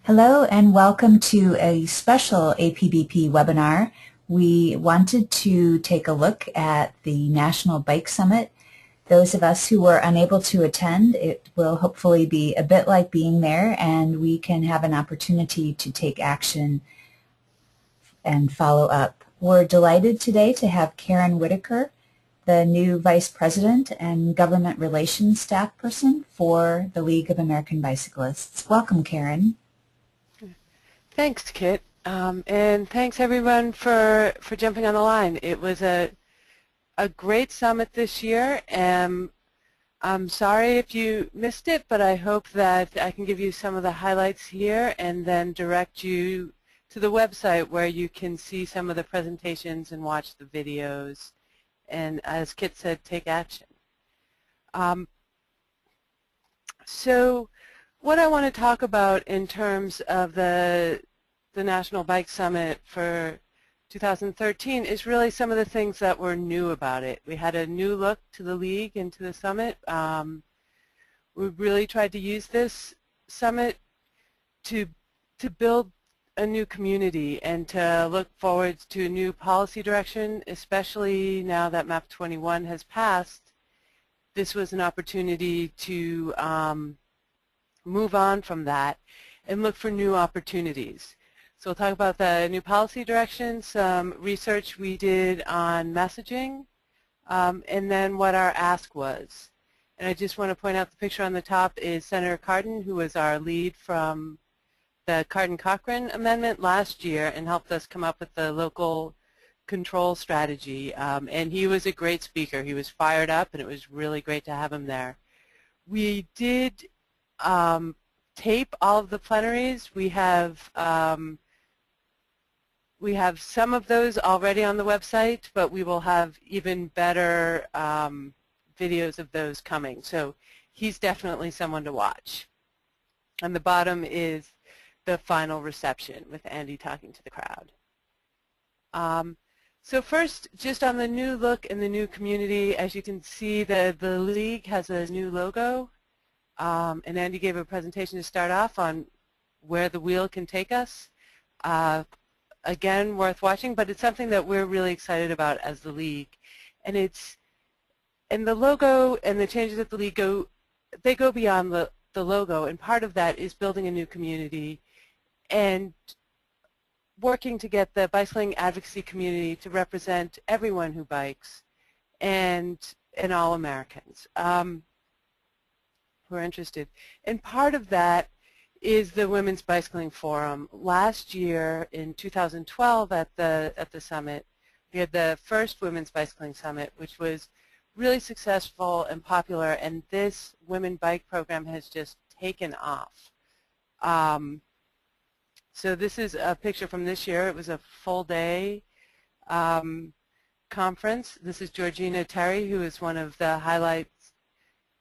Hello and welcome to a special APBP webinar. We wanted to take a look at the National Bike Summit. Those of us who were unable to attend, it will hopefully be a bit like being there, and we can have an opportunity to take action and follow up. We're delighted today to have Karen Whitaker, the new Vice President and Government Relations Staff Person for the League of American Bicyclists. Welcome, Karen. Thanks, Kit, and thanks everyone for jumping on the line. It was a great summit this year, and I'm sorry if you missed it, but I hope that I can give you some of the highlights here and then direct you to the website where you can see some of the presentations and watch the videos, and as Kit said, take action. So what I want to talk about in terms of the National Bike Summit for 2013 is really some of the things that were new about it. We had a new look to the League and to the summit. We really tried to use this summit to build a new community and to look forward to a new policy direction, especially now that MAP 21 has passed. This was an opportunity to move on from that and look for new opportunities. So we'll talk about the new policy direction, some research we did on messaging, and then what our ask was. And I just want to point out the picture on the top is Senator Cardin, who was our lead from the Cardin-Cochran Amendment last year and helped us come up with the local control strategy. And he was a great speaker. He was fired up, and it was really great to have him there. We did tape all of the plenaries. We have some of those already on the website, but we will have even better videos of those coming. So he's definitely someone to watch. On the bottom is the final reception with Andy talking to the crowd. So first, just on the new look and the new community, as you can see, the League has a new logo. And Andy gave a presentation to start off on where the wheel can take us. Again, worth watching, but it's something that we're really excited about as the League. And the logo and the changes at the League go beyond the logo, and part of that is building a new community and working to get the bicycling advocacy community to represent everyone who bikes and all Americans who are interested. And part of that is the Women's Bicycling Forum. Last year in 2012 at the summit, we had the first Women's Bicycling Summit, which was really successful and popular, and this Women Bike program has just taken off. So this is a picture from this year. It was a full day conference. This is Georgina Terry, who is one of the highlights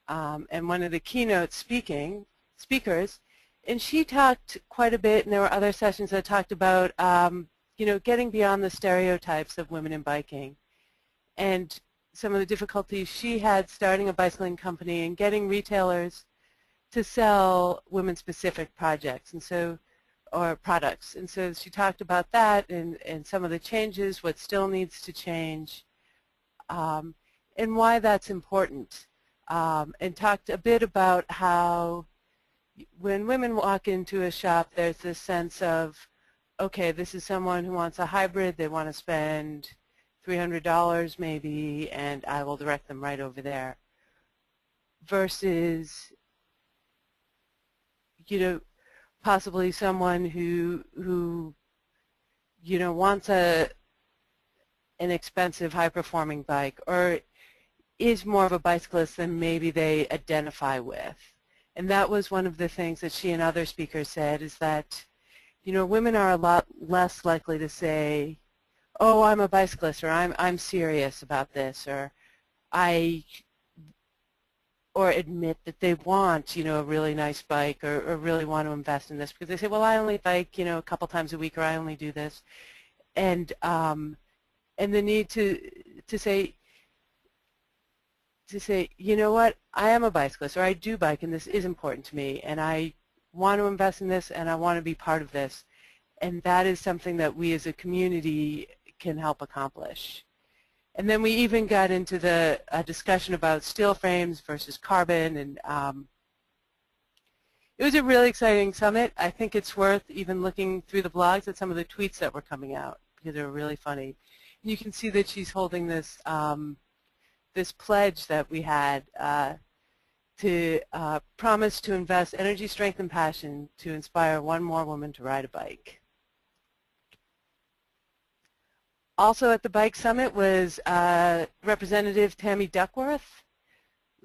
and one of the keynote speakers. And she talked quite a bit, and there were other sessions that talked about getting beyond the stereotypes of women in biking and some of the difficulties she had starting a bicycling company and getting retailers to sell women-specific projects or products. And so she talked about that and some of the changes, what still needs to change, and why that's important. And talked a bit about how when women walk into a shop, there's this sense of, okay, this is someone who wants a hybrid, they want to spend $300 maybe, and I will direct them right over there, versus possibly someone who wants an expensive high-performing bike or is more of a bicyclist than maybe they identify with. And that was one of the things that she and other speakers said, is that women are a lot less likely to say, oh, I'm a bicyclist, or I'm serious about this, or admit that they want, a really nice bike or really want to invest in this, because they say, well, I only bike, a couple times a week, or I only do this. And the need to say, you know what, I am a bicyclist, or I do bike, and this is important to me, and I want to invest in this and I want to be part of this. And that is something that we as a community can help accomplish. And then we even got into the discussion about steel frames versus carbon, and it was a really exciting summit. I think it's worth even looking through the blogs at some of the tweets that were coming out because they were really funny. And you can see that she's holding this this pledge that we had to promise to invest energy, strength, and passion to inspire one more woman to ride a bike. Also at the Bike Summit was Representative Tammy Duckworth,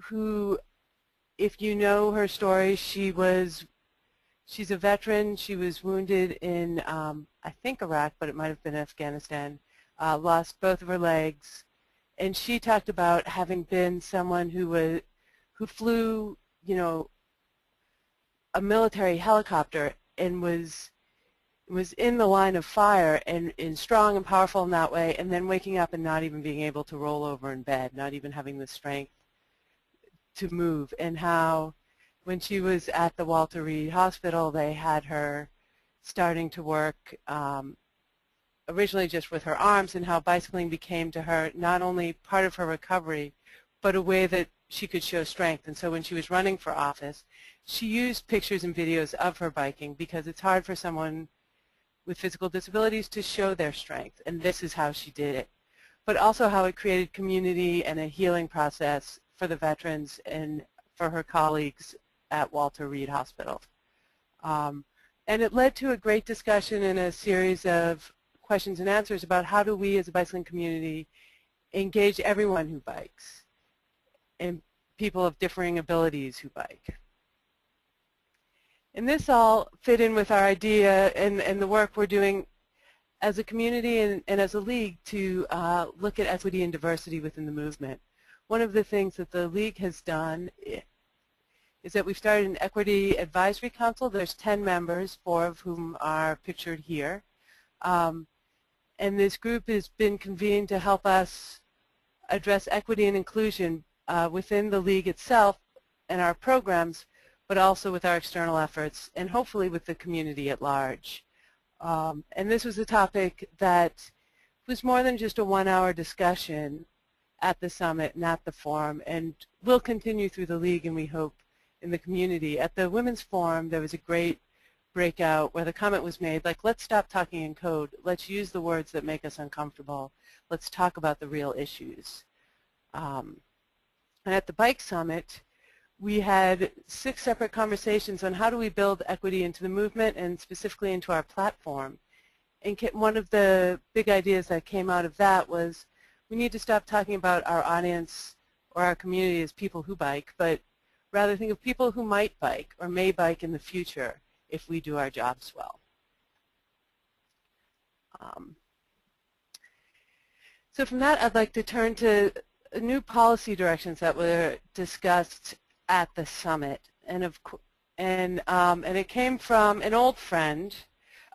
who, if you know her story, she's a veteran. She was wounded in, I think, Iraq, but it might have been Afghanistan, lost both of her legs. And she talked about having been someone who flew, you know, a military helicopter and was in the line of fire and strong and powerful in that way, and then waking up and not even being able to roll over in bed, not even having the strength to move, and how when she was at the Walter Reed Hospital, they had her starting to work originally just with her arms, and how bicycling became to her not only part of her recovery, but a way that she could show strength. And so when she was running for office, she used pictures and videos of her biking because it's hard for someone with physical disabilities to show their strength, and this is how she did it. But also how it created community and a healing process for the veterans and for her colleagues at Walter Reed Hospital. And it led to a great discussion and a series of questions and answers about how do we as a bicycling community engage everyone who bikes and people of differing abilities who bike. And this all fit in with our idea and the work we're doing as a community and as a league to look at equity and diversity within the movement. One of the things that the league has done is that we've started an Equity Advisory Council. There's 10 members, 4 of whom are pictured here. And this group has been convened to help us address equity and inclusion within the league itself and our programs, but also with our external efforts and hopefully with the community at large. And this was a topic that was more than just a one-hour discussion at the summit and at the forum, and will continue through the league and we hope in the community. At the Women's Forum, there was a great breakout where the comment was made, like, let's stop talking in code. Let's use the words that make us uncomfortable. Let's talk about the real issues. And at the Bike Summit, we had 6 separate conversations on how do we build equity into the movement and specifically into our platform. And one of the big ideas that came out of that was we need to stop talking about our audience or our community as people who bike, but rather think of people who might bike or may bike in the future if we do our jobs well. So from that, I'd like to turn to new policy directions that were discussed at the summit, and it came from an old friend.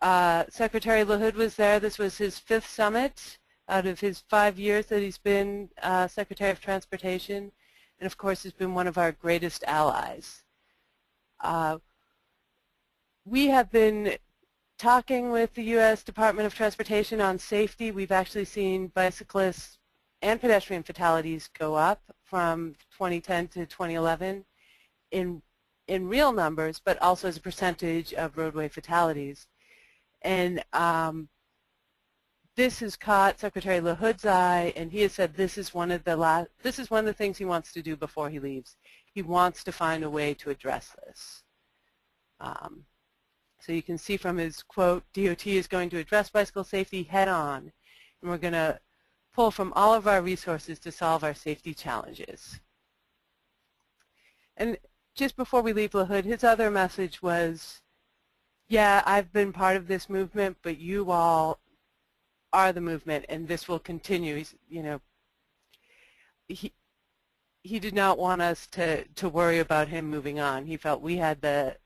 Secretary LaHood was there. This was his 5th summit out of his 5 years that he's been Secretary of Transportation, and of course has been one of our greatest allies. We have been talking with the U.S. Department of Transportation on safety. We've actually seen bicyclists and pedestrian fatalities go up from 2010 to 2011 in real numbers, but also as a percentage of roadway fatalities. And this has caught Secretary LaHood's eye, and he has said this is one of the things he wants to do before he leaves. He wants to find a way to address this. So you can see from his quote, DOT is going to address bicycle safety head on, and we're going to pull from all of our resources to solve our safety challenges. And just before we leave LaHood, his other message was, yeah, I've been part of this movement, but you all are the movement, and this will continue. He's, you know, he did not want us to worry about him moving on. He felt we had the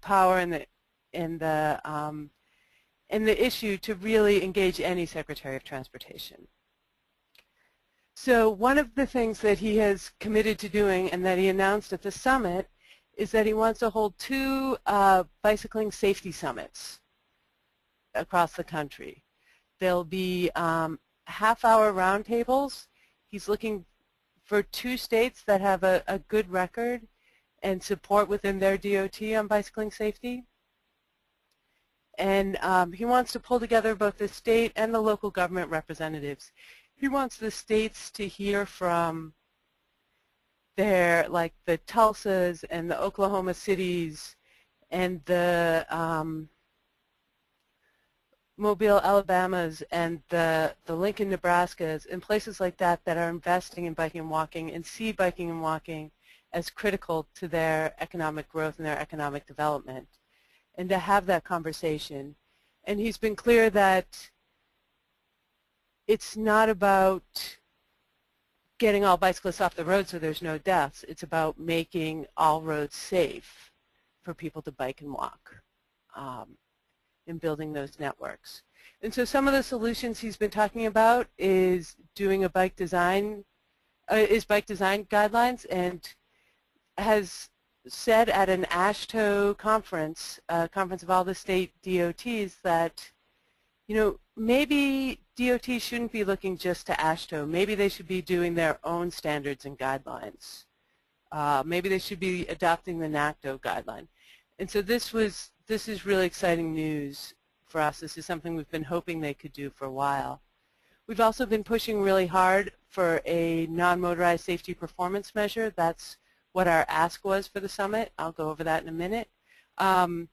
power and the issue to really engage any Secretary of Transportation. So one of the things that he has committed to doing and that he announced at the summit is that he wants to hold 2 bicycling safety summits across the country. There'll be half-hour roundtables. He's looking for 2 states that have a good record and support within their DOT on bicycling safety. And he wants to pull together both the state and the local government representatives. He wants the states to hear from like the Tulsas and the Oklahoma Cities and the Mobile, Alabamas, and the Lincoln, Nebraskas, and places like that that are investing in biking and walking and see biking and walking as critical to their economic growth and their economic development, and to have that conversation. And he's been clear that it's not about getting all bicyclists off the road so there's no deaths. It's about making all roads safe for people to bike and walk. In building those networks. And so some of the solutions he's been talking about is doing a bike design guidelines, and has said at an AASHTO conference, a conference of all the state DOTs, that, you know, maybe DOTs shouldn't be looking just to AASHTO. Maybe they should be doing their own standards and guidelines. Maybe they should be adopting the NACTO guideline. And so this is really exciting news for us. This is something we've been hoping they could do for a while. We've also been pushing really hard for a non-motorized safety performance measure. That's what our ask was for the summit. I'll go over that in a minute. But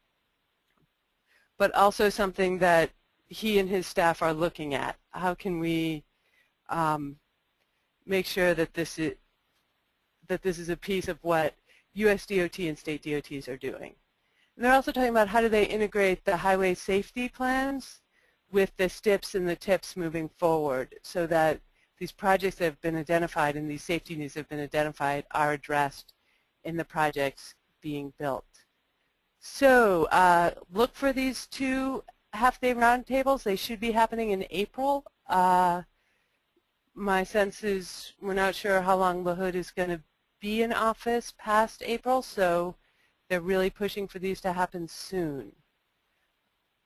also something that he and his staff are looking at. How can we make sure that this is a piece of what US DOT and state DOTs are doing? And they're also talking about how do they integrate the highway safety plans with the STIPs and the TIPs moving forward, so that these projects that have been identified and these safety needs that have been identified are addressed in the projects being built. So look for these 2 half-day roundtables. They should be happening in April. My sense is we're not sure how long LaHood is going to be in office past April, so they're really pushing for these to happen soon.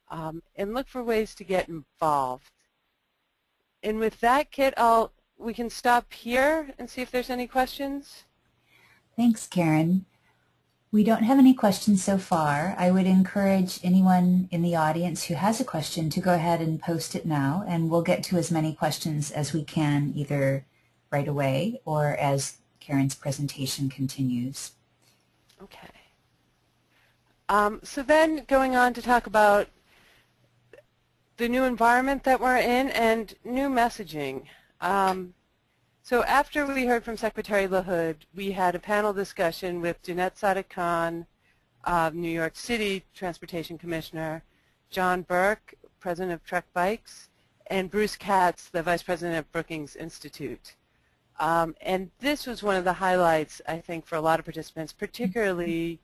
And look for ways to get involved. And with that, Kit, we can stop here and see if there's any questions. Thanks, Karen. We don't have any questions so far. I would encourage anyone in the audience who has a question to go ahead and post it now, and we'll get to as many questions as we can, either right away or as Karen's presentation continues. Okay. So then going on to talk about the new environment that we're in and new messaging. So after we heard from Secretary LaHood, we had a panel discussion with Jeanette Sadiq-Khan, New York City Transportation Commissioner, John Burke, President of Trek Bikes, and Bruce Katz, the Vice President of Brookings Institute. And this was one of the highlights, I think, for a lot of participants, particularly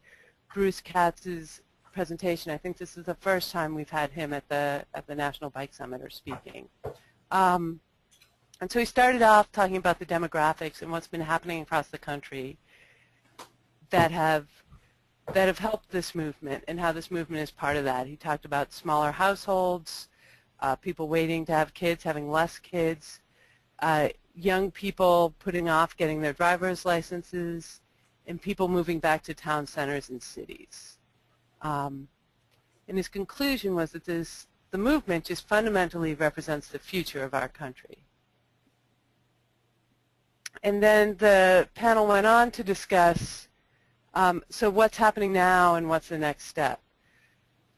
Bruce Katz's presentation. I think this is the first time we've had him at the National Bike Summit or speaking. And so he started off talking about the demographics and what's been happening across the country that have helped this movement and how this movement is part of that. He talked about smaller households, people waiting to have kids, having less kids, young people putting off getting their driver's licenses, and people moving back to town centers and cities. And his conclusion was that the movement just fundamentally represents the future of our country. And then the panel went on to discuss, so what's happening now and what's the next step.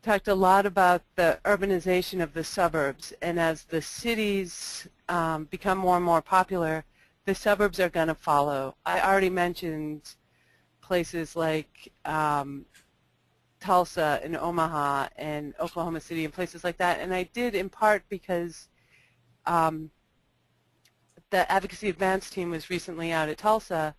Talked a lot about the urbanization of the suburbs, and as the cities become more and more popular, the suburbs are going to follow. I already mentioned places like Tulsa and Omaha and Oklahoma City and places like that, and I did in part because the Advocacy Advance team was recently out at Tulsa,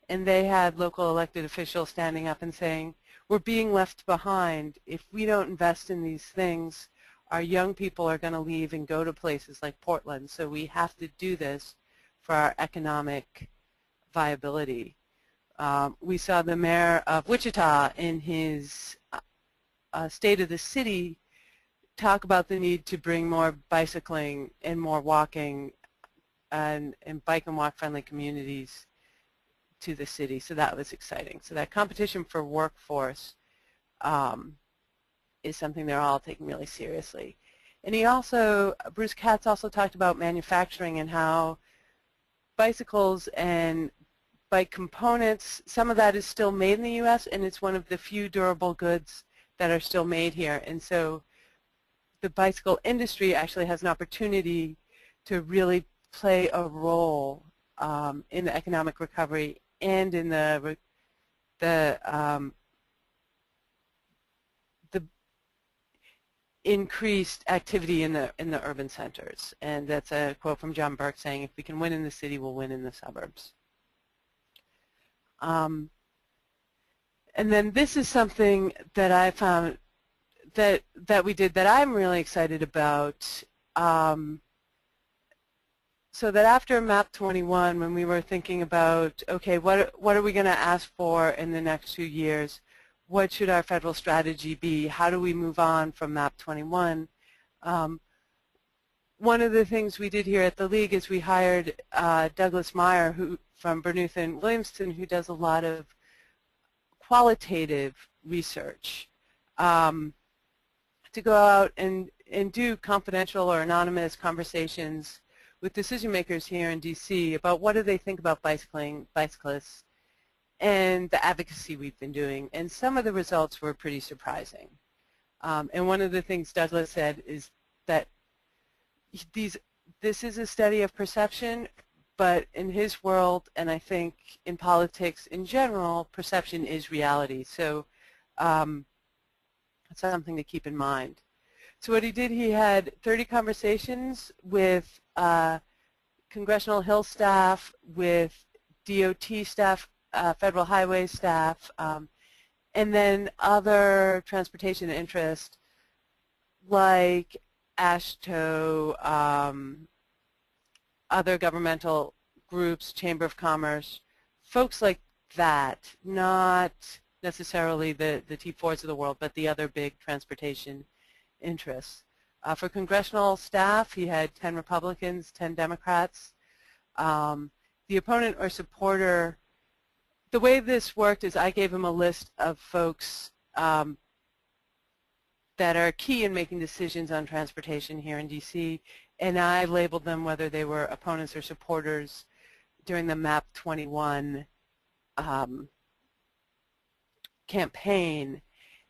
and they had local elected officials standing up and saying, we're being left behind. If we don't invest in these things, our young people are going to leave and go to places like Portland, so we have to do this for our economic viability. We saw the mayor of Wichita in his State of the City talk about the need to bring more bicycling and more walking and bike and walk friendly communities to the city. So that was exciting. So that competition for workforce is something they're all taking really seriously. And he also, Bruce Katz also talked about manufacturing and how bicycles and bike components, some of that is still made in the U.S. and it's one of the few durable goods that are still made here. And so the bicycle industry actually has an opportunity to really play a role in the economic recovery and in the increased activity in the urban centers. And that's a quote from John Burke saying, if we can win in the city, we'll win in the suburbs. And then this is something that I found that we did that I'm really excited about. So that after MAP 21, when we were thinking about, okay, what are we going to ask for in the next 2 years? What should our federal strategy be? How do we move on from MAP 21? One of the things we did here at the League is we hired Douglas Meyer from Burnuth and Williamson, who does a lot of qualitative research, to go out and do confidential or anonymous conversations with decision makers here in DC about what do they think about bicycling, bicyclists, and the advocacy we've been doing. And some of the results were pretty surprising. And one of the things Douglas said is that this is a study of perception, but in his world, and I think in politics in general, perception is reality. So that's something to keep in mind. So what he did, he had 30 conversations with Congressional Hill staff, with DOT staff, Federal Highway staff, and then other transportation interests like AASHTO, other governmental groups, Chamber of Commerce, folks like that, not necessarily the T4s of the world, but the other big transportation interests. For congressional staff, he had 10 Republicans, 10 Democrats. The opponent or supporter, the way this worked is I gave him a list of folks that are key in making decisions on transportation here in DC, and I labeled them whether they were opponents or supporters during the MAP 21 campaign.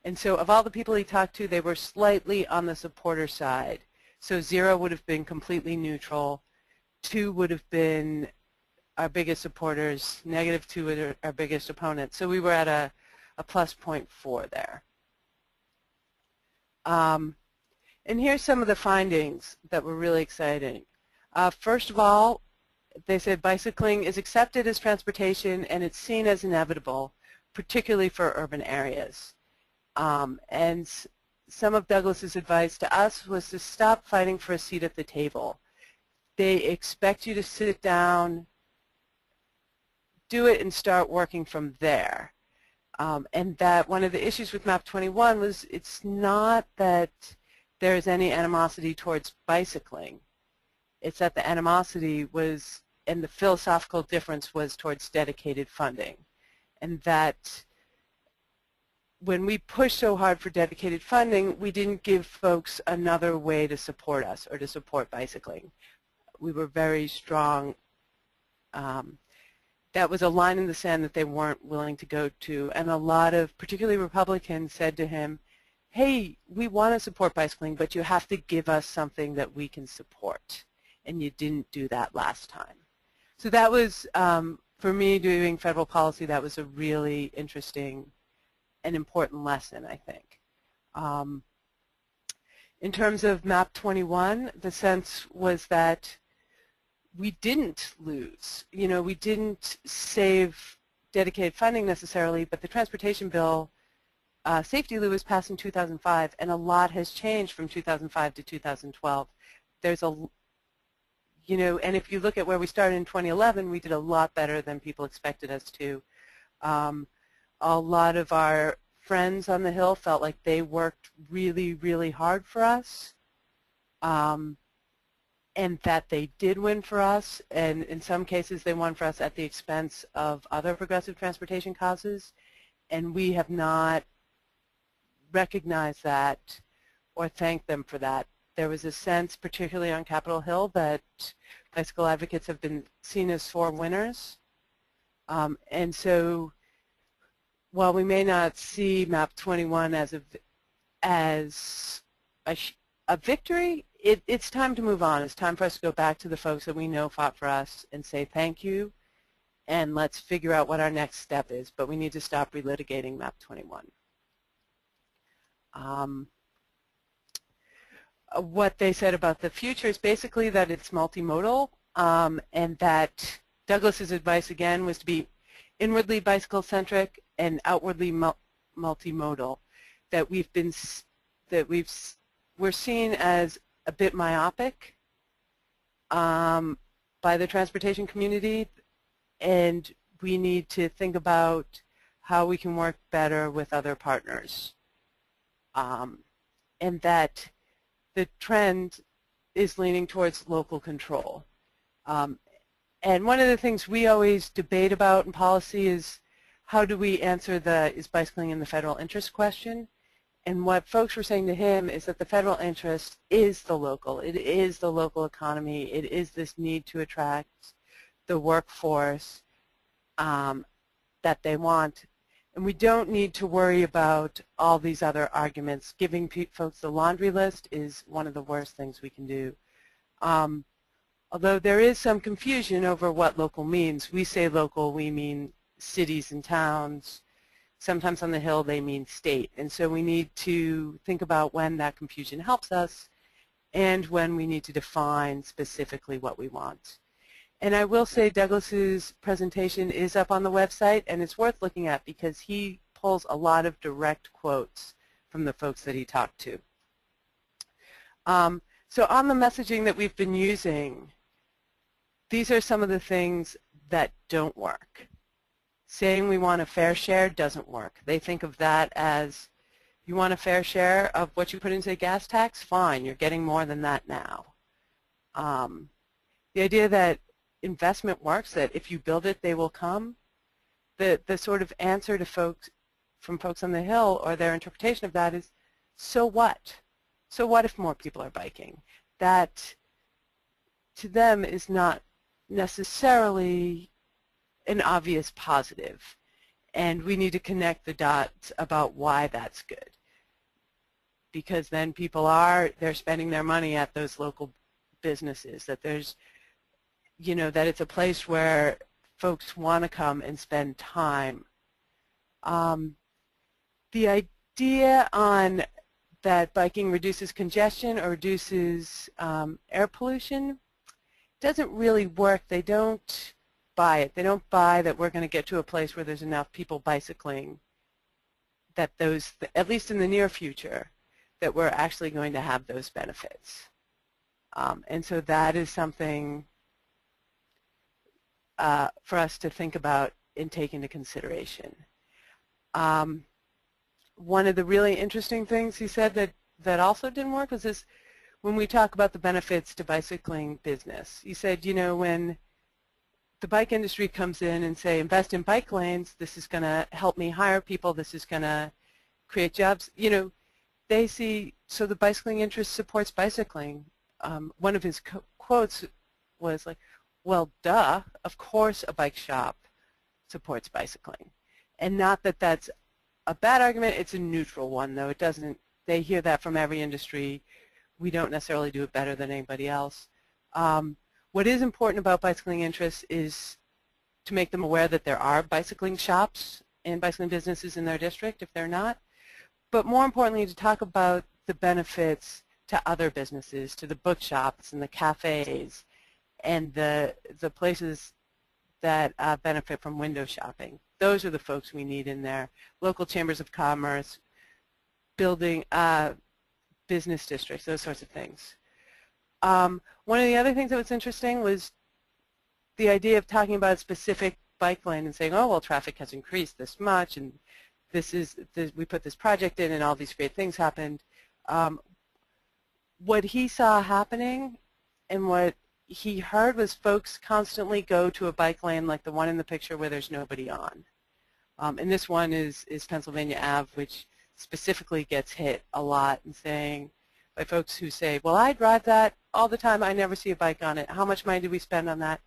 And so of all the people he talked to, they were slightly on the supporter side. So 0 would have been completely neutral, 2 would have been our biggest supporters, -2 were our biggest opponents. So we were at a +0.4 there. And here's some of the findings that were really exciting. First of all, they said bicycling is accepted as transportation and it's seen as inevitable, particularly for urban areas. And some of Douglas's advice to us was to stop fighting for a seat at the table. They expect you to sit down, do it, and start working from there. And that one of the issues with MAP 21 was it's not that there is any animosity towards bicycling. It's that the animosity was, and the philosophical difference was towards dedicated funding. And that when we pushed so hard for dedicated funding, we didn't give folks another way to support us or to support bicycling. We were very strong. That was a line in the sand that they weren't willing to go to. And a lot of, particularly Republicans, said to him, hey, we want to support bicycling, but you have to give us something that we can support. And you didn't do that last time. So that was, for me, doing federal policy, that was a really interesting and important lesson, I think. In terms of MAP 21, the sense was that we didn't lose. You know, we didn't save dedicated funding necessarily, but the transportation bill, Safety Lou, was passed in 2005, and a lot has changed from 2005 to 2012. There's a, you know, and if you look at where we started in 2011, we did a lot better than people expected us to. A lot of our friends on the Hill felt like they worked really, really hard for us, and that they did win for us, and in some cases they won for us at the expense of other progressive transportation causes, and we have not recognized that or thanked them for that. There was a sense, particularly on Capitol Hill, that bicycle advocates have been seen as sore winners, and so while we may not see MAP 21 as a victory, it's time to move on. It's time for us to go back to the folks that we know fought for us and say thank you, and let's figure out what our next step is. But we need to stop relitigating MAP 21. What they said about the future is basically that it's multimodal, and that Douglas's advice again was to be inwardly bicycle-centric and outwardly multimodal. That we're seen as a bit myopic by the transportation community, and we need to think about how we can work better with other partners, and that the trend is leaning towards local control. And one of the things we always debate about in policy is how do we answer the is bicycling in the federal interest question. And what folks were saying to him is that the federal interest is the local. It is the local economy. It is this need to attract the workforce that they want. And we don't need to worry about all these other arguments. Giving folks the laundry list is one of the worst things we can do. Although there is some confusion over what local means. We say local, we mean cities and towns. Sometimes on the Hill they mean state. And so we need to think about when that confusion helps us and when we need to define specifically what we want. And I will say Douglas's presentation is up on the website, and it's worth looking at because he pulls a lot of direct quotes from the folks that he talked to. So on the messaging that we've been using, these are some of the things that don't work. Saying we want a fair share doesn't work. They think of that as, you want a fair share of what you put into the gas tax? Fine, you're getting more than that now. The idea that investment works, that if you build it, they will come, the sort of answer to folks, from folks on the Hill, or their interpretation of that is, so what? So what if more people are biking? That, to them, is not necessarily an obvious positive, and we need to connect the dots about why that's good, because then people they're spending their money at those local businesses, that there's, you know, that it's a place where folks want to come and spend time. The idea on that biking reduces congestion or reduces air pollution doesn't really work. They don't buy it. They don't buy that we're going to get to a place where there's enough people bicycling that those, at least in the near future, that we're actually going to have those benefits. And so that is something for us to think about and take into consideration. One of the really interesting things he said that also didn't work was this, when we talk about the benefits to bicycling business. He said, you know, when the bike industry comes in and say, invest in bike lanes, this is going to help me hire people, this is going to create jobs, you know, they see, so the bicycling interest supports bicycling. One of his quotes was like, well, duh, of course a bike shop supports bicycling. And not that that's a bad argument, it's a neutral one, though. It doesn't, they hear that from every industry. We don't necessarily do it better than anybody else. What is important about bicycling interests is to make them aware that there are bicycling shops and bicycling businesses in their district, if they're not. But more importantly, to talk about the benefits to other businesses, to the bookshops and the cafes and the places that benefit from window shopping. Those are the folks we need in there. Local chambers of commerce, building business districts, those sorts of things. One of the other things that was interesting was the idea of talking about specific bike lane and saying, oh, well, traffic has increased this much, and we put this project in, and all these great things happened. What he saw happening and what he heard was folks constantly go to a bike lane like the one in the picture where there's nobody on. And this one is Pennsylvania Ave, which specifically gets hit a lot, and saying by folks who say, well, I drive that all the time, I never see a bike on it. How much money do we spend on that?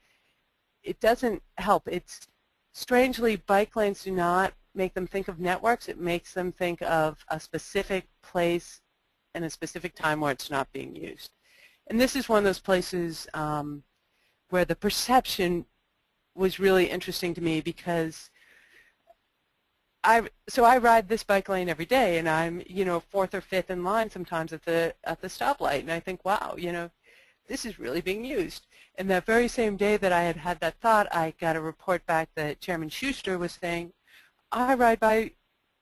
It doesn't help. It's strangely, bike lanes do not make them think of networks. It makes them think of a specific place and a specific time where it's not being used. And this is one of those places where the perception was really interesting to me, because I ride this bike lane every day, and I'm, you know, fourth or fifth in line sometimes at the stoplight, and I think, wow, you know, this is really being used. And that very same day that I had that thought, I got a report back that Chairman Schuster was saying, I ride by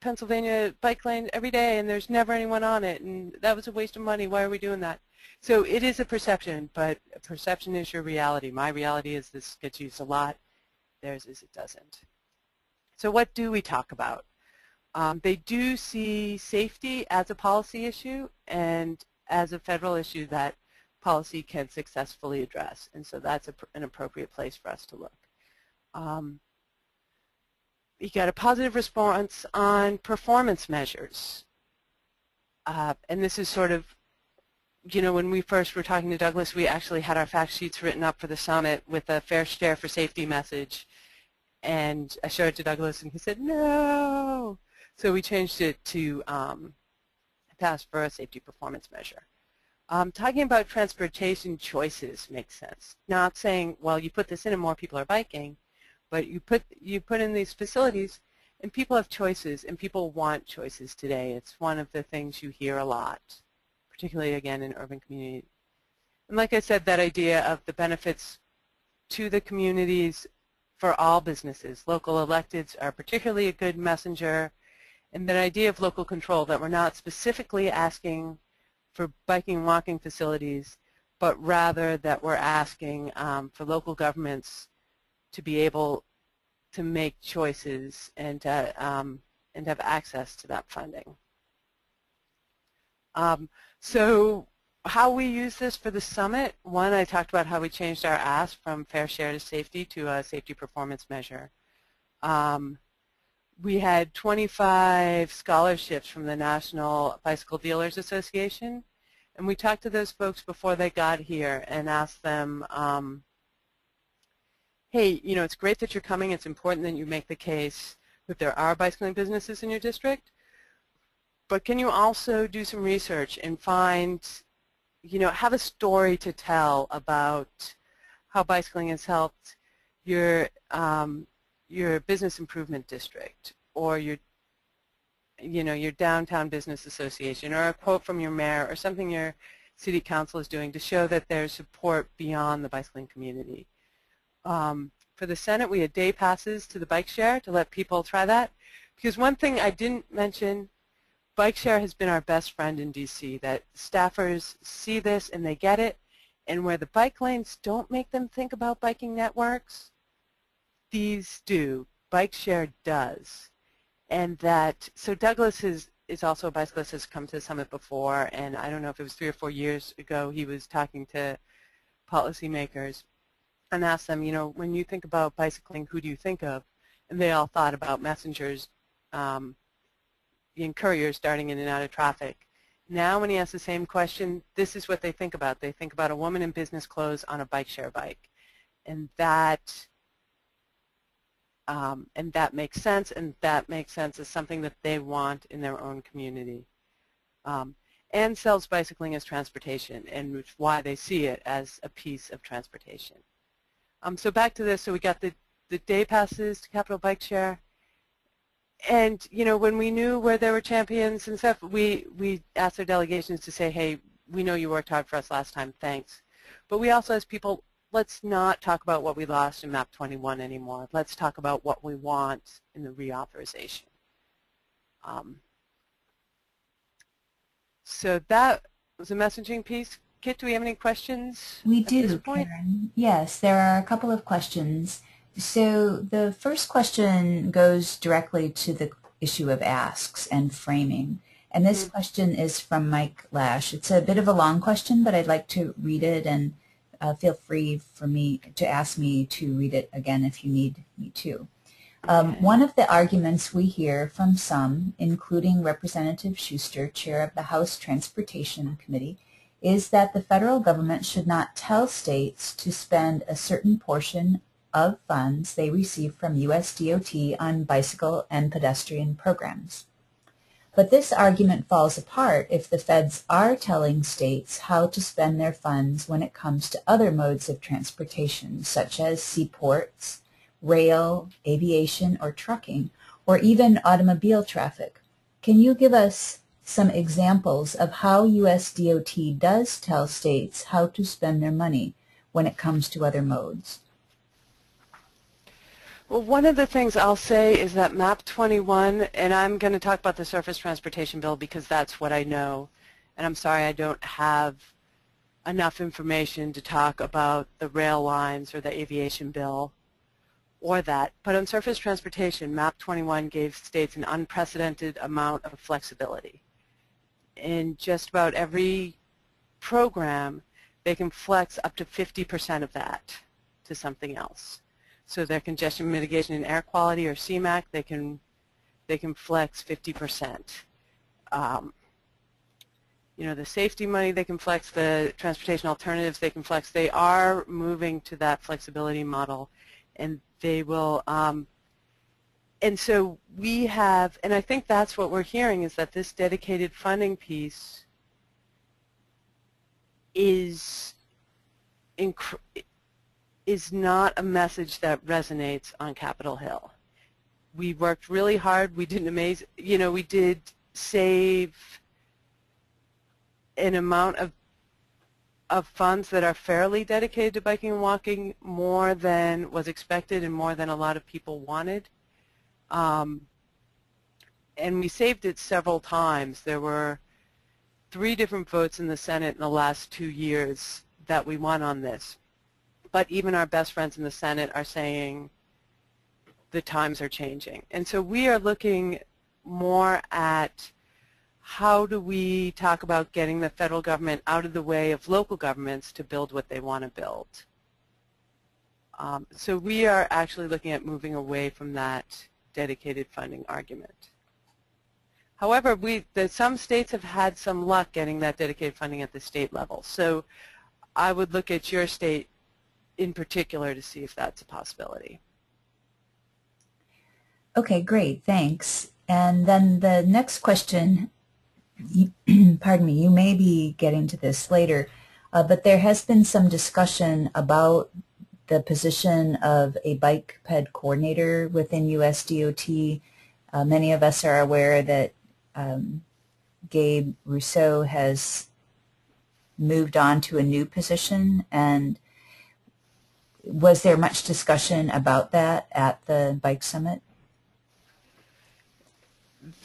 Pennsylvania bike lane every day, and there's never anyone on it, and that was a waste of money. Why are we doing that? So it is a perception, but a perception is your reality. My reality is this gets used a lot. Theirs is it doesn't. So what do we talk about? They do see safety as a policy issue and as a federal issue that policy can successfully address, and so that's an appropriate place for us to look. You got a positive response on performance measures, and this is sort of, you know, when we first were talking to Douglas, we actually had our fact sheets written up for the summit with a Fair Share for Safety message, and I showed it to Douglas, and he said, no. So we changed it to task for a safety performance measure. Talking about transportation choices makes sense. Not saying, well, you put this in and more people are biking, but you put in these facilities, and people have choices, and people want choices today. It's one of the things you hear a lot, particularly, again, in urban communities. And like I said, that idea of the benefits to the communities for all businesses. Local electeds are particularly a good messenger, and that idea of local control, that we're not specifically asking for biking and walking facilities, but rather that we're asking for local governments to be able to make choices and to have access to that funding. So how we use this for the summit, one, I talked about how we changed our ask from fair share to safety to a safety performance measure. We had 25 scholarships from the National Bicycle Dealers Association, and we talked to those folks before they got here and asked them, hey, you know, it's great that you're coming. It's important that you make the case that there are bicycling businesses in your district, but can you also do some research and find, you know, have a story to tell about how bicycling has helped your business improvement district, or your, you know, your downtown business association, or a quote from your mayor, or something your city council is doing to show that there's support beyond the bicycling community. For the Senate, we had day passes to the bike share to let people try that, because one thing I didn't mention, bike share has been our best friend in DC, that staffers see this and they get it, and where the bike lanes don't make them think about biking networks, these do. Bike share does. And that, so Douglas is also a bicyclist, has come to the summit before, and I don't know if it was 3 or 4 years ago, he was talking to policymakers and asked them, you know, when you think about bicycling, who do you think of? And they all thought about messengers and couriers darting in and out of traffic. Now when he asks the same question, this is what they think about. They think about a woman in business clothes on a bike share bike. And that makes sense, and that makes sense as something that they want in their own community. And sells bicycling as transportation, and which why they see it as a piece of transportation. So back to this, so we got the day passes to Capital Bike Share. And, you know, when we knew where there were champions and stuff, we asked our delegations to say, hey, we know you worked hard for us last time, thanks. But we also asked people, let's not talk about what we lost in MAP 21 anymore. Let's talk about what we want in the reauthorization. So that was a messaging piece. Kit, do we have any questions? We do, Karen. Yes, there are a couple of questions. So the first question goes directly to the issue of asks and framing. And this question is from Mike Lash. It's a bit of a long question, but I'd like to read it, and feel free for me to ask me to read it again if you need me to. One of the arguments we hear from some, including Representative Schuster, chair of the House Transportation Committee, is that the federal government should not tell states to spend a certain portion of funds they receive from USDOT on bicycle and pedestrian programs. But this argument falls apart if the feds are telling states how to spend their funds when it comes to other modes of transportation, such as seaports, rail, aviation, or trucking, or even automobile traffic. Can you give us some examples of how USDOT does tell states how to spend their money when it comes to other modes? Well, one of the things I'll say is that MAP 21, and I'm going to talk about the Surface Transportation Bill because that's what I know, and I'm sorry I don't have enough information to talk about the rail lines or the aviation bill or that. But on surface transportation, MAP 21 gave states an unprecedented amount of flexibility. In just about every program, they can flex up to 50% of that to something else. So their congestion mitigation and air quality, or CMAQ, they can flex 50%. You know, the safety money they can flex, the transportation alternatives they can flex. They are moving to that flexibility model, and they will. And so we have, and I think that's what we're hearing, is that this dedicated funding piece is not a message that resonates on Capitol Hill. We worked really hard. We did an amazing, you know, we did save an amount of funds that are fairly dedicated to biking and walking, more than was expected and more than a lot of people wanted. And we saved it several times. There were 3 different votes in the Senate in the last 2 years that we won on this. But even our best friends in the Senate are saying the times are changing. And so we are looking more at how do we talk about getting the federal government out of the way of local governments to build what they want to build. So we are actually looking at moving away from that dedicated funding argument. However, some states have had some luck getting that dedicated funding at the state level. So I would look at your state in particular to see if that's a possibility. Okay, great, thanks. And then the next question, pardon me, you may be getting to this later, but there has been some discussion about the position of a bike ped coordinator within USDOT. Many of us are aware that Gabe Rousseau has moved on to a new position, and was there much discussion about that at the Bike Summit?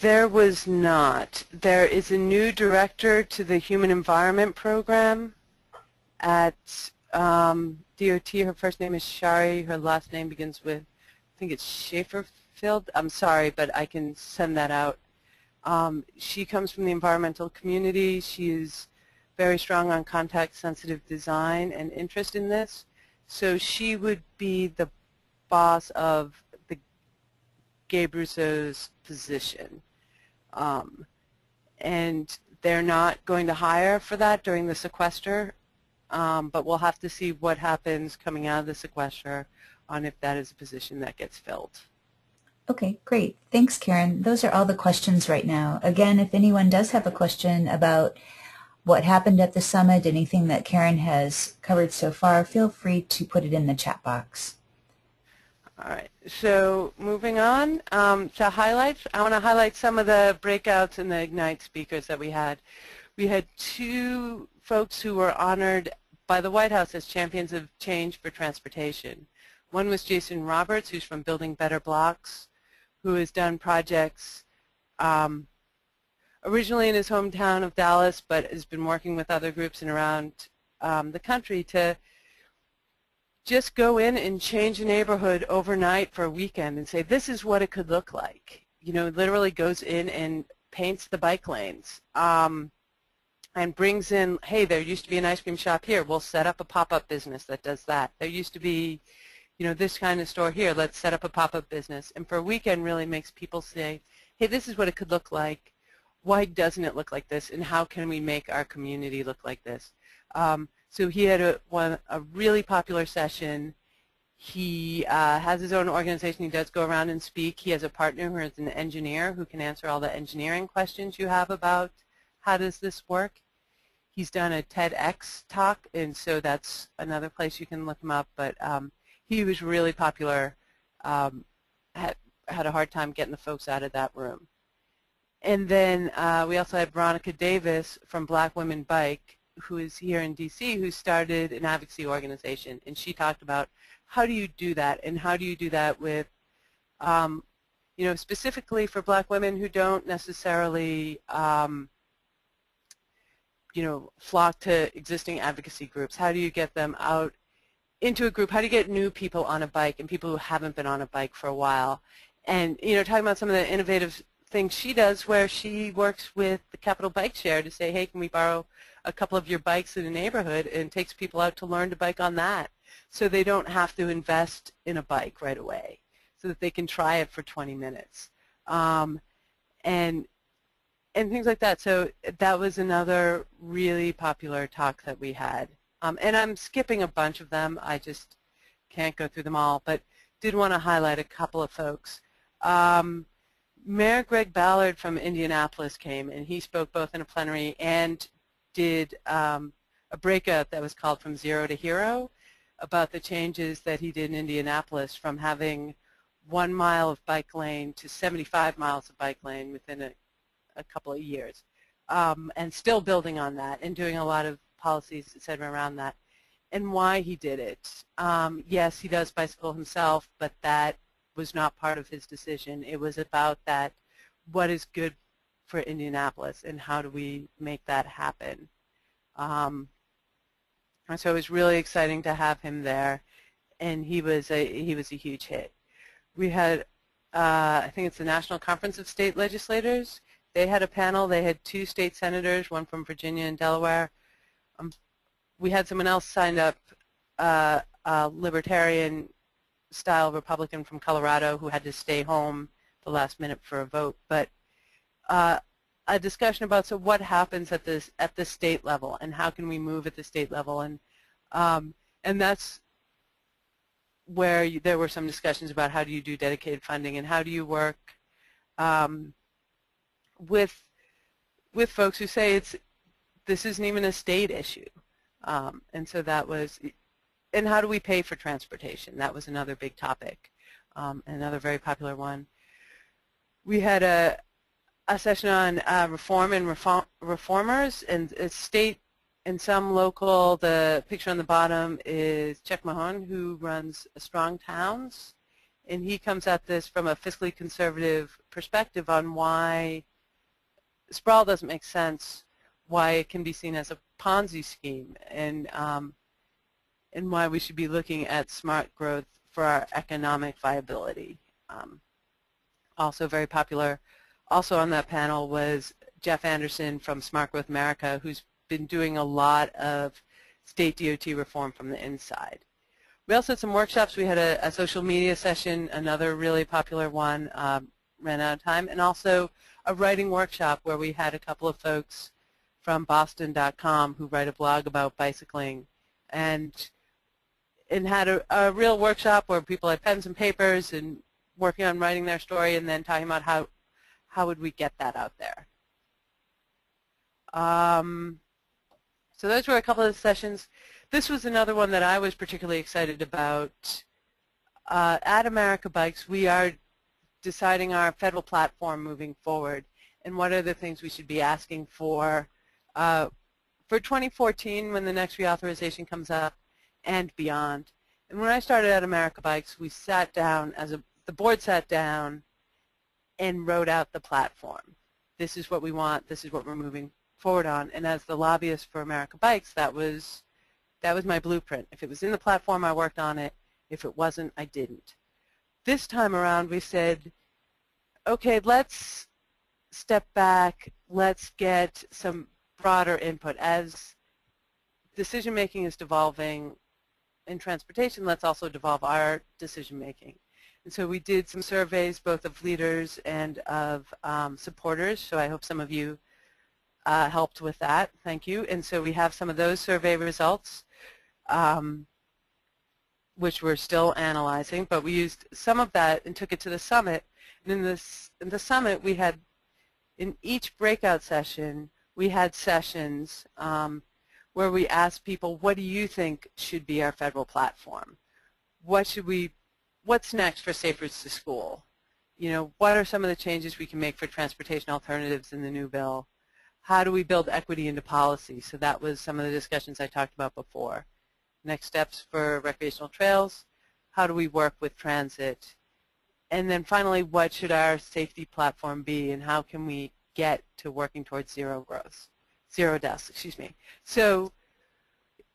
There was not. There is a new director to the Human Environment Program at DOT. Her first name is Shari. Her last name begins with, I think it's Schaeferfield. I'm sorry, but I can send that out. She comes from the environmental community. She is very strong on context-sensitive design and interest in this. So she would be the boss of the Gabe Rousseau's position. And they're not going to hire for that during the sequester, but we'll have to see what happens coming out of the sequester on if that is a position that gets filled. Okay, great. Thanks, Karen. Those are all the questions right now. Again, if anyone does have a question about what happened at the summit, anything that Karen has covered so far, feel free to put it in the chat box. All right, so moving on to highlights. I want to highlight some of the breakouts and the Ignite speakers that we had. We had 2 folks who were honored by the White House as champions of change for transportation. One was Jason Roberts, who's from Building Better Blocks, who has done projects originally in his hometown of Dallas, but has been working with other groups and around the country to just go in and change a neighborhood overnight for a weekend and say, this is what it could look like. You know, literally goes in and paints the bike lanes and brings in, hey, there used to be an ice cream shop here. We'll set up a pop-up business that does that. There used to be, you know, this kind of store here. Let's set up a pop-up business. And for a weekend really makes people say, hey, this is what it could look like. Why doesn't it look like this? And how can we make our community look like this? So he had a really popular session. He has his own organization. He does go around and speak. He has a partner who is an engineer who can answer all the engineering questions you have about how does this work. He's done a TEDx talk, and so that's another place you can look him up. But he was really popular, had a hard time getting the folks out of that room. And then we also had Veronica Davis from Black Women Bike, who is here in DC, who started an advocacy organization. And she talked about how do you do that, and how do you do that with, you know, specifically for black women who don't necessarily, you know, flock to existing advocacy groups. How do you get them out into a group? How do you get new people on a bike and people who haven't been on a bike for a while? And, you know, talking about some of the innovative things she does, where she works with the Capital Bike Share to say, hey, can we borrow a couple of your bikes in a neighborhood, and takes people out to learn to bike on that, so they don't have to invest in a bike right away, so that they can try it for 20 minutes. And things like that. So that was another really popular talk that we had. And I'm skipping a bunch of them. I just can't go through them all, but did want to highlight a couple of folks. Mayor Greg Ballard from Indianapolis came, and he spoke both in a plenary and did a breakout that was called From Zero to Hero, about the changes that he did in Indianapolis, from having 1 mile of bike lane to 75 miles of bike lane within a couple of years, and still building on that and doing a lot of policies, et cetera, around that, and why he did it. Yes, he does bicycle himself, but that was not part of his decision. It was about that, what is good for Indianapolis and how do we make that happen. And so it was really exciting to have him there, and he was a huge hit. We had, I think it's the National Conference of State Legislators. They had a panel. They had 2 state senators, one from Virginia and Delaware. We had someone else signed up, a libertarian-style Republican from Colorado who had to stay home the last minute for a vote. But a discussion about, so what happens at the state level, and how can we move at the state level, and that's where there were some discussions about how do you do dedicated funding, and how do you work with folks who say this isn't even a state issue, and so that was, and how do we pay for transportation? That was another big topic, another very popular one. We had a session on reform and reformers, and state and some local. The picture on the bottom is Chuck Mahone, who runs Strong Towns, and he comes at this from a fiscally conservative perspective on why sprawl doesn't make sense, why it can be seen as a Ponzi scheme, and why we should be looking at smart growth for our economic viability. Also very popular, also on that panel, was Jeff Anderson from Smart Growth America, who's been doing a lot of state DOT reform from the inside. We also had some workshops. We had a social media session, another really popular one, ran out of time, and also a writing workshop where we had a couple of folks from Boston.com who write a blog about bicycling, and had a real workshop where people had pens and papers and working on writing their story, and then talking about how would we get that out there. So those were a couple of the sessions. This was another one that I was particularly excited about. At America Bikes, we are deciding our federal platform moving forward, and what are the things we should be asking for 2014 when the next reauthorization comes up and beyond. And when I started at America Bikes, we sat down, the board sat down and wrote out the platform. This is what we want, this is what we're moving forward on. And as the lobbyist for America Bikes, that was That was my blueprint. If it was in the platform, I worked on it. If it wasn't, I didn't. This time around, we said, okay, let's step back. Let's get some broader input. As decision-making is devolving in transportation, let's also devolve our decision-making. And so we did some surveys, both of leaders and of supporters, so I hope some of you helped with that. Thank you. And so we have some of those survey results, which we're still analyzing, but we used some of that and took it to the summit. And in the summit, we had, in each breakout session, we had sessions where we asked people, what do you think should be our federal platform? What's next for Safe Routes to School? You know, what are some of the changes we can make for transportation alternatives in the new bill? How do we build equity into policy? So that was some of the discussions I talked about before. Next steps for recreational trails. How do we work with transit? And then finally, what should our safety platform be, and how can we get to working towards zero deaths, excuse me. So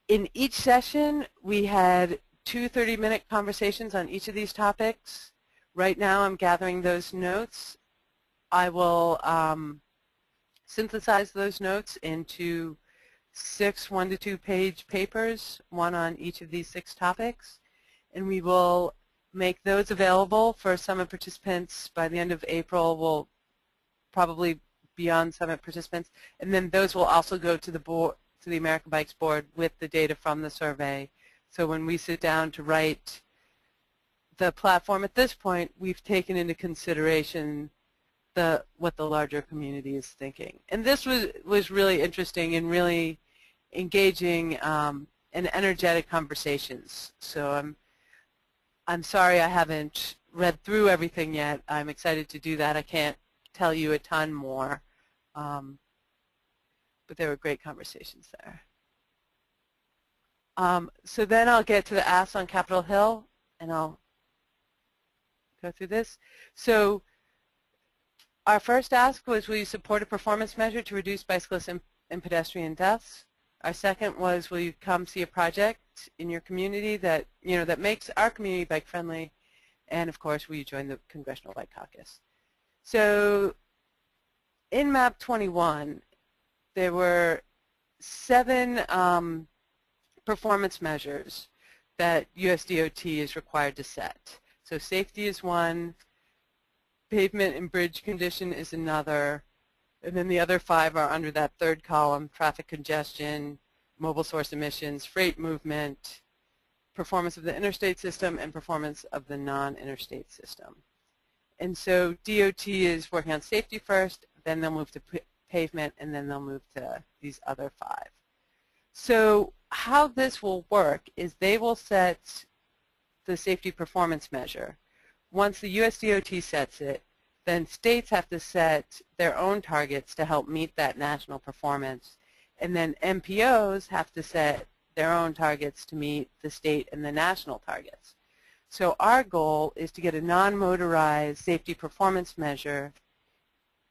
in each session, we had 2 30-minute conversations on each of these topics. Right now, I'm gathering those notes. I will synthesize those into 6 1- to 2-page papers, one on each of these 6 topics, and we will make those available for summit participants by the end of April. We'll probably be on summit participants, and then those will also go to the board, to the American Bikes Board, with the data from the survey. So when we sit down to write the platform at this point, we've taken into consideration what the larger community is thinking. And this was really interesting and really engaging and energetic conversations. So I'm sorry I haven't read through everything yet. I'm excited to do that. I can't tell you a ton more, but there were great conversations there. So then I'll get to the asks on Capitol Hill, and I'll go through this. So our first ask was, will you support a performance measure to reduce bicyclist and pedestrian deaths? Our second was, will you come see a project in your community that makes our community bike friendly? And of course, will you join the Congressional Bike Caucus? So in MAP 21, there were 7 performance measures that USDOT is required to set. So safety is one, pavement and bridge condition is another, and then the other 5 are under that third column: traffic congestion, mobile source emissions, freight movement, performance of the interstate system, and performance of the non-interstate system. And so DOT is working on safety first, then they'll move to pavement, and then they'll move to these other 5. So how this will work is they will set the safety performance measure. Once the USDOT sets it, then states have to set their own targets to help meet that national performance, and then MPOs have to set their own targets to meet the state and the national targets. So our goal is to get a non-motorized safety performance measure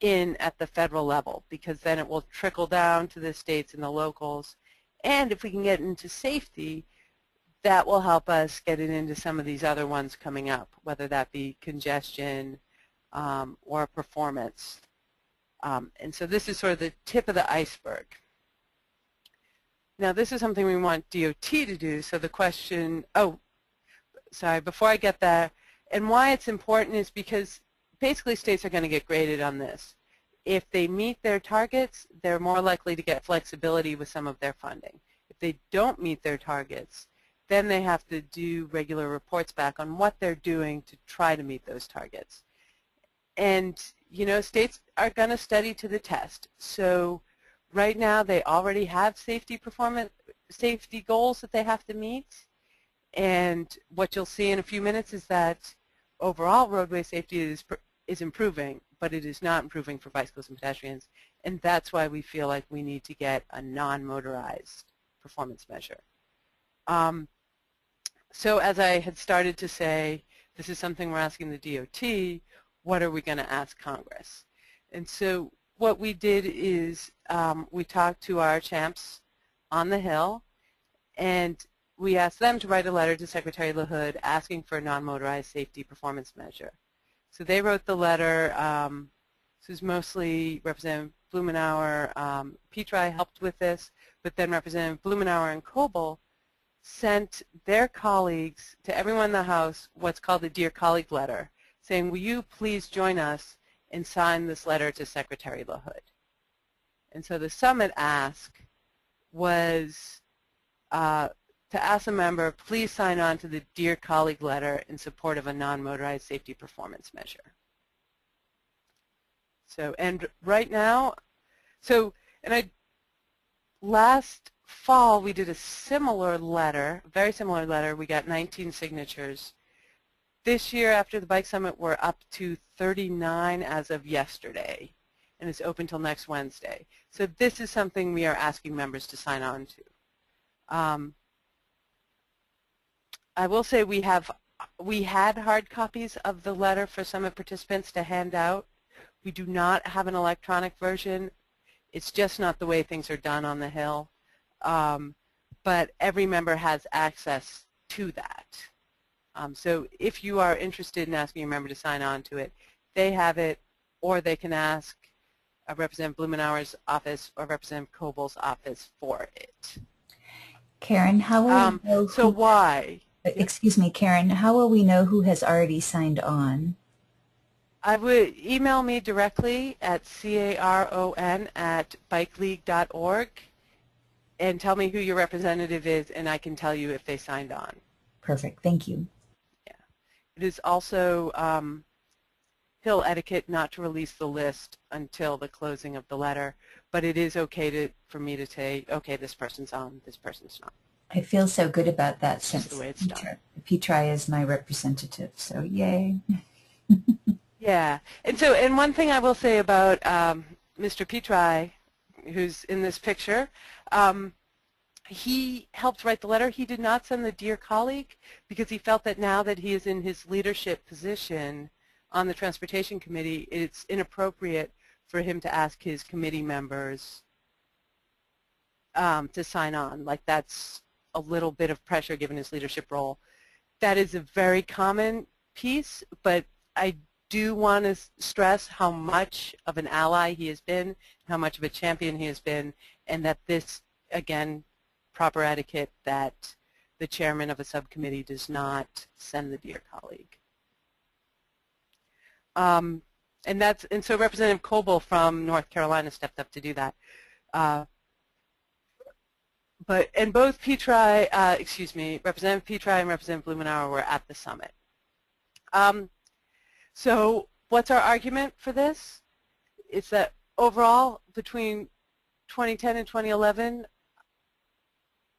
in at the federal level, because then it will trickle down to the states and the locals. And if we can get into safety, that will help us get it into some of these other ones coming up, whether that be congestion or performance. And so this is sort of the tip of the iceberg. Now this is something we want DOT to do, so the question, before I get there, and why it's important is because basically states are going to get graded on this. If they meet their targets, they're more likely to get flexibility with some of their funding. If they don't meet their targets, then they have to do regular reports back on what they're doing to try to meet those targets. And, states are going to study to the test. So right now they already have safety goals that they have to meet. And what you'll see in a few minutes is that overall roadway safety is improving, but it is not improving for bicyclists and pedestrians. And that's why we feel like we need to get a non-motorized performance measure. So as I had started to say, this is something we're asking the DOT. What are we going to ask Congress? And so what we did is we talked to our champs on the Hill, And we asked them to write a letter to Secretary LaHood asking for a non-motorized safety performance measure. So they wrote the letter. This was mostly Representative Blumenauer. Petri helped with this, but then Representative Blumenauer and Coble sent their colleagues, to everyone in the House, what's called the Dear Colleague letter, saying, will you please join us and sign this letter to Secretary LaHood? And so the summit ask was to ask a member, please sign on to the Dear Colleague letter in support of a non-motorized safety performance measure. So, and right now, last fall we did a similar letter, a very similar letter. We got 19 signatures. This year, after the Bike Summit, we're up to 39 as of yesterday, and it's open till next Wednesday. So this is something we are asking members to sign on to. I will say we had hard copies of the letter for Summit participants to hand out. We do not have an electronic version. It's just not the way things are done on the Hill. But every member has access to that. So if you are interested in asking a member to sign on to it, they have it, or they can ask Representative Blumenauer's office or Representative Coble's office for it. Karen, how will we know so why? Excuse me, Karen, how will we know who has already signed on? I would email me directly at caron@bikeleague.org and tell me who your representative is, and I can tell you if they signed on. Perfect. Thank you. Yeah. It is also Hill etiquette not to release the list until the closing of the letter, but it is okay for me to say, okay, this person's on, this person's not. I feel so good about that That's since the way it's done. Petri is my representative, so yay. Yeah, and one thing I will say about Mr. Petri, who's in this picture, he helped write the letter. He did not send the Dear Colleague because he felt that now that he is in his leadership position on the Transportation Committee, it's inappropriate for him to ask his committee members to sign on. Like, that's a little bit of pressure given his leadership role. That is a very common piece, but I do want to stress how much of an ally he has been, how much of a champion he has been, and that this, again, proper etiquette that the chairman of a subcommittee does not send the Dear Colleague. And so Representative Coble from North Carolina stepped up to do that. And both Petri, Representative Petri and Representative Blumenauer were at the summit. So what's our argument for this? It's that overall, between 2010 and 2011,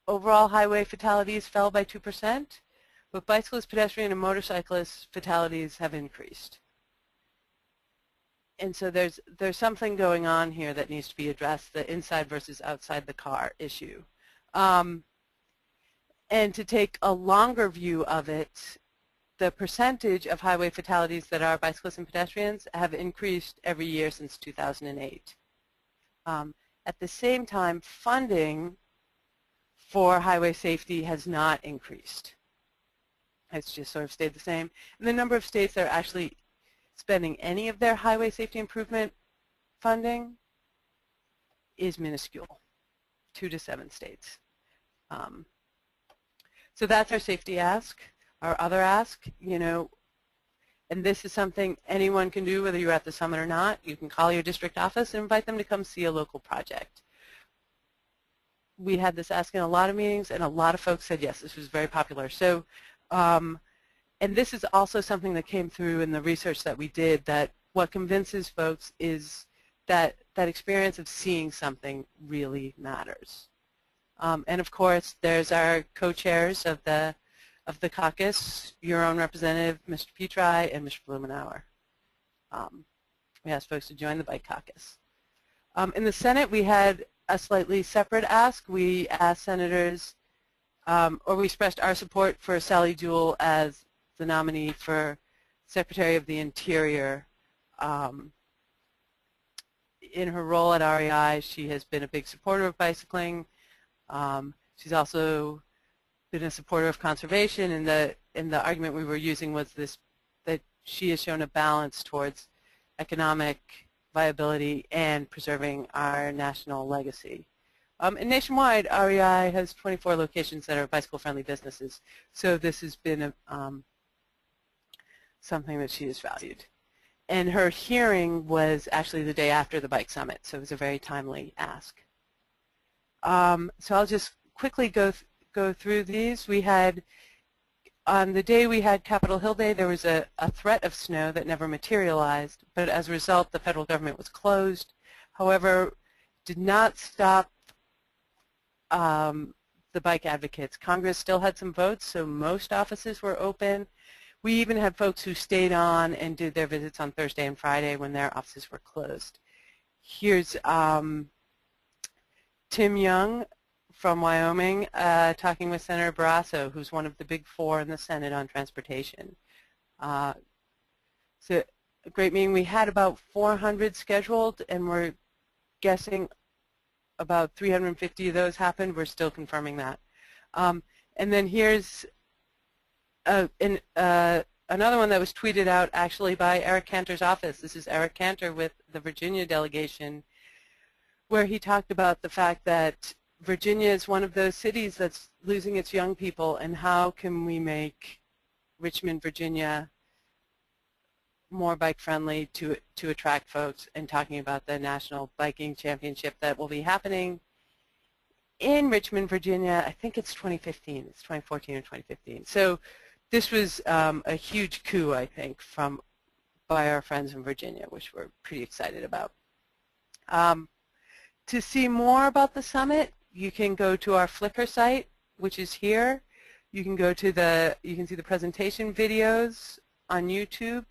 overall highway fatalities fell by 2%, but bicyclist, pedestrian, and motorcyclist fatalities have increased. And so there's something going on here that needs to be addressed, the inside versus outside the car issue. And to take a longer view of it, the percentage of highway fatalities that are bicyclists and pedestrians have increased every year since 2008. At the same time, funding for highway safety has not increased. It's just sort of stayed the same. And the number of states that are actually spending any of their highway safety improvement funding is minuscule, 2 to 7 states. So that's our safety ask. Our other ask, and this is something anyone can do whether you're at the summit or not. You can call your district office and invite them to come see a local project. We had this ask in a lot of meetings, and a lot of folks said yes, this was very popular. So, and this is also something that came through in the research that we did, that what convinces folks is that experience of seeing something really matters. And of course, there's our co-chairs of the caucus, your own representative, Mr. Petri, and Mr. Blumenauer. We asked folks to join the Bike Caucus. In the Senate, we had a slightly separate ask. We asked senators, or we expressed our support for Sally Jewell as the nominee for Secretary of the Interior. In her role at REI, she has been a big supporter of bicycling. She's also been a supporter of conservation, and the argument we were using was this, that she has shown a balance towards economic viability and preserving our national legacy. And nationwide, REI has 24 locations that are bicycle-friendly businesses, so this has been something that she has valued. And her hearing was actually the day after the Bike Summit, so it was a very timely ask. So I'll just quickly go through these. We had, on the day we had Capitol Hill Day, there was a threat of snow that never materialized, but as a result, the federal government was closed. However, did not stop the bike advocates. Congress still had some votes, so most offices were open. We even had folks who stayed on and did their visits on Thursday and Friday when their offices were closed. Here's Tim Young from Wyoming talking with Senator Barrasso, who's one of the big four in the Senate on transportation. So a great meeting. We had about 400 scheduled, and we're guessing about 350 of those happened. We're still confirming that. And then here's another one that was tweeted out actually by Eric Cantor's office. This is Eric Cantor with the Virginia delegation, where he talked about the fact that Virginia is one of those cities that's losing its young people, and how can we make Richmond, Virginia more bike-friendly to attract folks, and talking about the National Biking Championship that will be happening in Richmond, Virginia. I think it's 2015. It's 2014 or 2015. So this was a huge coup, I think, by our friends in Virginia, which we're pretty excited about. To see more about the summit, you can go to our Flickr site, which is here. You can go to you can see the presentation videos on YouTube,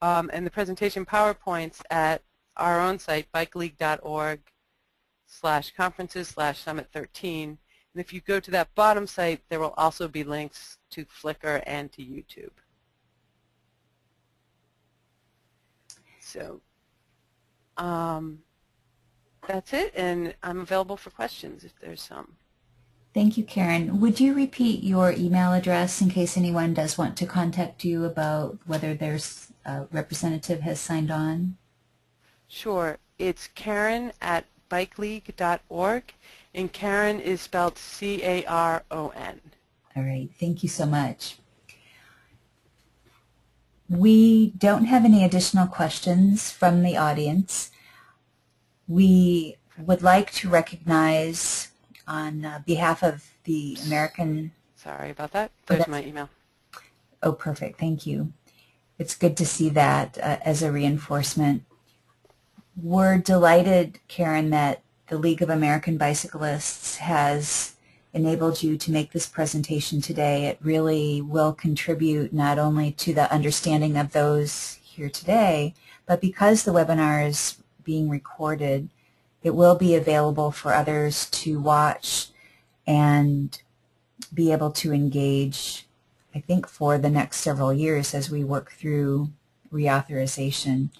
and the presentation PowerPoints at our own site, bikeleague.org/conferences/summit13. And if you go to that bottom site, there will also be links to Flickr and to YouTube. So that's it, and I'm available for questions if there's some. Thank you, Karen. Would you repeat your email address in case anyone does want to contact you about whether there's a representative has signed on? Sure. It's Karen@bikeleague.org, and Karen is spelled C-A-R-O-N. All right. Thank you so much. We don't have any additional questions from the audience. We would like to recognize, on behalf of the American... Sorry about that. There's my email. Oh, perfect. Thank you. It's good to see that as a reinforcement. We're delighted, Karen, that the League of American Bicyclists has enabled you to make this presentation today. It really will contribute not only to the understanding of those here today, but because the webinar is being recorded, it will be available for others to watch and be able to engage, I think, for the next several years as we work through reauthorization.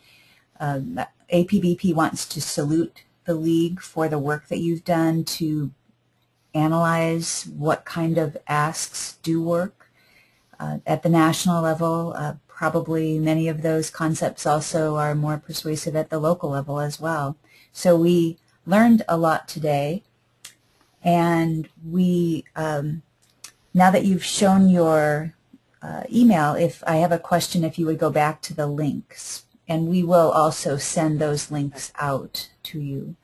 APBP wants to salute the League for the work that you've done to analyze what kind of asks do work. At the national level, probably many of those concepts also are more persuasive at the local level as well. So we learned a lot today, and we, now that you've shown your email, if I have a question, if you would go back to the links, and we will also send those links out to you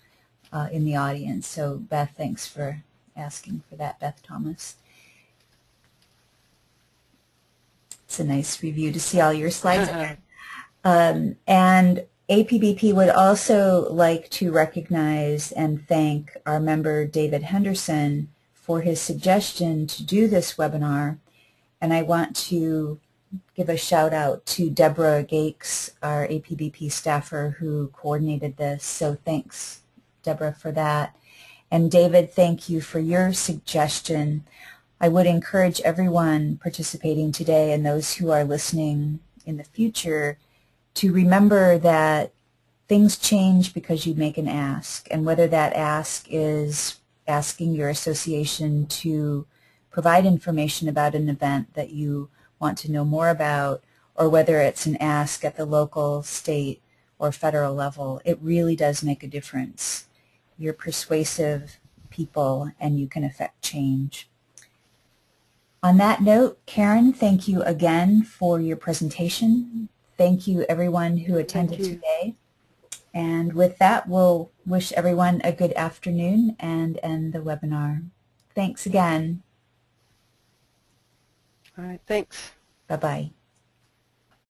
in the audience. So Beth, thanks for asking for that, Beth Thomas. It's a nice review to see all your slides. And APBP would also like to recognize and thank our member David Henderson for his suggestion to do this webinar. And I want to give a shout out to Deborah Gakes, our APBP staffer who coordinated this. So thanks, Deborah, for that. And David, thank you for your suggestion. I would encourage everyone participating today and those who are listening in the future to remember that things change because you make an ask, and whether that ask is asking your association to provide information about an event that you want to know more about, or whether it's an ask at the local, state, or federal level, it really does make a difference. You're persuasive people and you can affect change. On that note, Karen, thank you again for your presentation. Thank you everyone who attended today. And with that, we'll wish everyone a good afternoon and end the webinar. Thanks again. All right, thanks. Bye-bye.